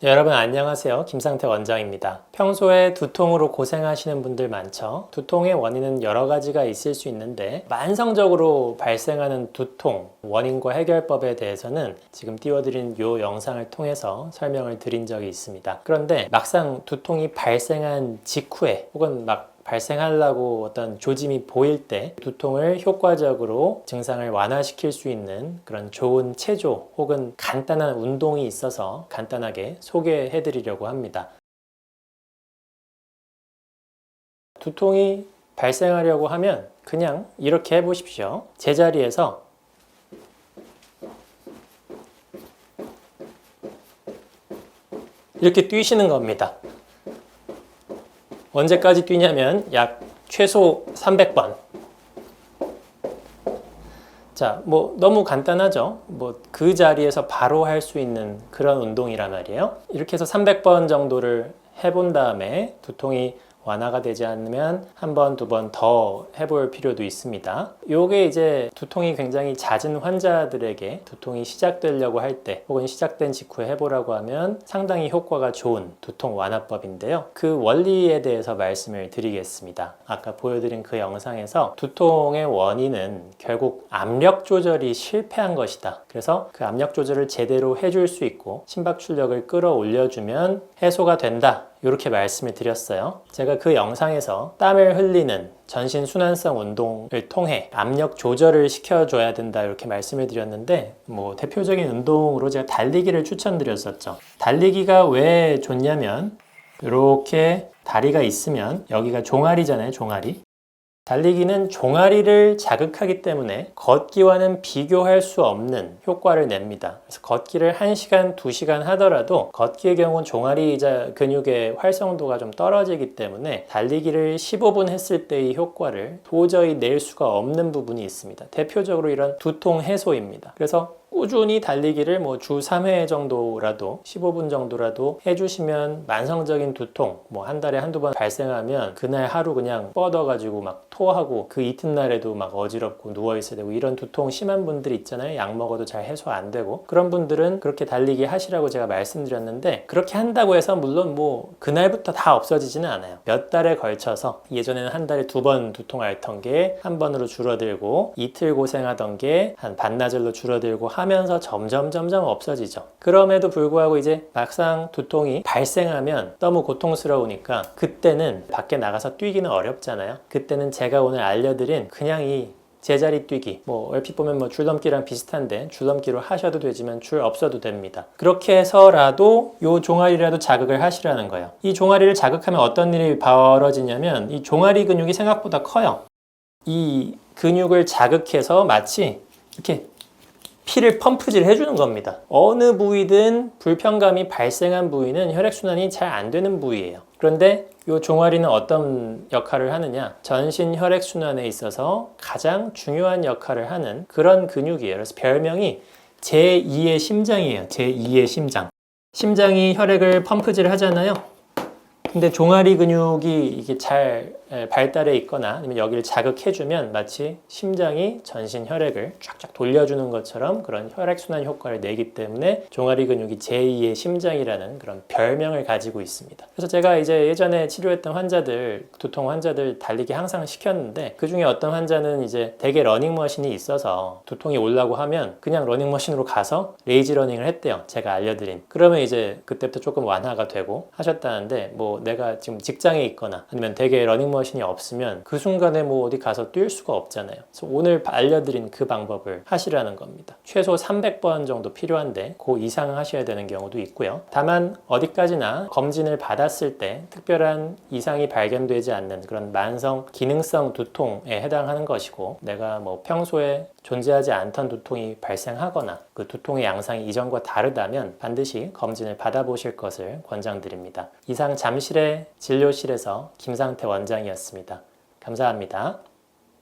네, 여러분 안녕하세요. 김상태 원장입니다. 평소에 두통으로 고생하시는 분들 많죠? 두통의 원인은 여러 가지가 있을 수 있는데 만성적으로 발생하는 두통 원인과 해결법에 대해서는 지금 띄워드린 이 영상을 통해서 설명을 드린 적이 있습니다. 그런데 막상 두통이 발생한 직후에 혹은 막 발생하려고 어떤 조짐이 보일 때 두통을 효과적으로 증상을 완화시킬 수 있는 그런 좋은 체조 혹은 간단한 운동이 있어서 간단하게 소개해 드리려고 합니다. 두통이 발생하려고 하면 그냥 이렇게 해 보십시오. 제자리에서 이렇게 뛰시는 겁니다. 언제까지 뛰냐면 약 최소 300번. 자, 너무 간단하죠? 그 자리에서 바로 할 수 있는 그런 운동이란 말이에요. 이렇게 해서 300번 정도를 해본 다음에 두통이 완화가 되지 않으면 한 번, 두 번 더 해볼 필요도 있습니다. 요게 이제 두통이 굉장히 잦은 환자들에게 두통이 시작되려고 할 때 혹은 시작된 직후에 해보라고 하면 상당히 효과가 좋은 두통 완화법인데요. 그 원리에 대해서 말씀을 드리겠습니다. 아까 보여드린 그 영상에서 두통의 원인은 결국 압력 조절이 실패한 것이다. 그래서 그 압력 조절을 제대로 해줄 수 있고 심박 출력을 끌어올려주면 해소가 된다. 이렇게 말씀을 드렸어요. 제가 그 영상에서 땀을 흘리는 전신 순환성 운동을 통해 압력 조절을 시켜줘야 된다 이렇게 말씀을 드렸는데 대표적인 운동으로 제가 달리기를 추천드렸었죠. 달리기가 왜 좋냐면 이렇게 다리가 있으면 여기가 종아리잖아요. 종아리. 달리기는 종아리를 자극하기 때문에 걷기와는 비교할 수 없는 효과를 냅니다. 그래서 걷기를 1시간, 2시간 하더라도 걷기의 경우는 종아리 근육의 활성도가 좀 떨어지기 때문에 달리기를 15분 했을 때의 효과를 도저히 낼 수가 없는 부분이 있습니다. 대표적으로 이런 두통 해소입니다. 그래서 꾸준히 달리기를 주 3회 정도라도 15분 정도라도 해주시면 만성적인 두통 한 달에 한두 번 발생하면 그날 하루 그냥 뻗어가지고 막 토하고 그 이튿날에도 막 어지럽고 누워있어야 되고 이런 두통 심한 분들 있잖아요. 약 먹어도 잘 해소 안 되고 그런 분들은 그렇게 달리기 하시라고 제가 말씀드렸는데 그렇게 한다고 해서 물론 그날부터 다 없어지지는 않아요. 몇 달에 걸쳐서 예전에는 한 달에 2번 두통 앓던 게 한 번으로 줄어들고 이틀 고생하던 게 한 반나절로 줄어들고 하면서 점점 없어지죠. 그럼에도 불구하고 이제 막상 두통이 발생하면 너무 고통스러우니까 그때는 밖에 나가서 뛰기는 어렵잖아요. 그때는 제가 오늘 알려드린 그냥 이 제자리 뛰기 얼핏 보면 줄넘기랑 비슷한데 줄넘기로 하셔도 되지만 줄 없어도 됩니다. 그렇게 해서라도 요 종아리라도 자극을 하시라는 거예요. 이 종아리를 자극하면 어떤 일이 벌어지냐면 이 종아리 근육이 생각보다 커요. 이 근육을 자극해서 마치 이렇게 피를 펌프질 해주는 겁니다. 어느 부위든 불편감이 발생한 부위는 혈액순환이 잘 안 되는 부위예요. 그런데 이 종아리는 어떤 역할을 하느냐? 전신 혈액순환에 있어서 가장 중요한 역할을 하는 그런 근육이에요. 그래서 별명이 제2의 심장이에요. 제2의 심장. 심장이 혈액을 펌프질 하잖아요. 근데 종아리 근육이 이게 잘 발달해 있거나 아니면 여기를 자극해주면 마치 심장이 전신 혈액을 쫙쫙 돌려주는 것처럼 그런 혈액순환 효과를 내기 때문에 종아리 근육이 제2의 심장이라는 그런 별명을 가지고 있습니다. 그래서 제가 이제 예전에 치료했던 환자들, 두통 환자들 달리기 항상 시켰는데 그 중에 어떤 환자는 이제 대개 러닝머신이 있어서 두통이 오려고 하면 그냥 러닝머신으로 가서 레이지 러닝을 했대요. 제가 알려드린. 그러면 이제 그때부터 조금 완화가 되고 하셨다는데 내가 지금 직장에 있거나 아니면 되게 러닝머신이 없으면 그 순간에 어디 가서 뛸 수가 없잖아요. 그래서 오늘 알려드린 그 방법을 하시라는 겁니다. 최소 300번 정도 필요한데 그 이상 하셔야 되는 경우도 있고요. 다만 어디까지나 검진을 받았을 때 특별한 이상이 발견되지 않는 그런 만성 기능성 두통에 해당하는 것이고 내가 평소에 존재하지 않던 두통이 발생하거나 그 두통의 양상이 이전과 다르다면 반드시 검진을 받아보실 것을 권장드립니다. 이상 잠실의 진료실에서 김상태 원장이었습니다. 감사합니다.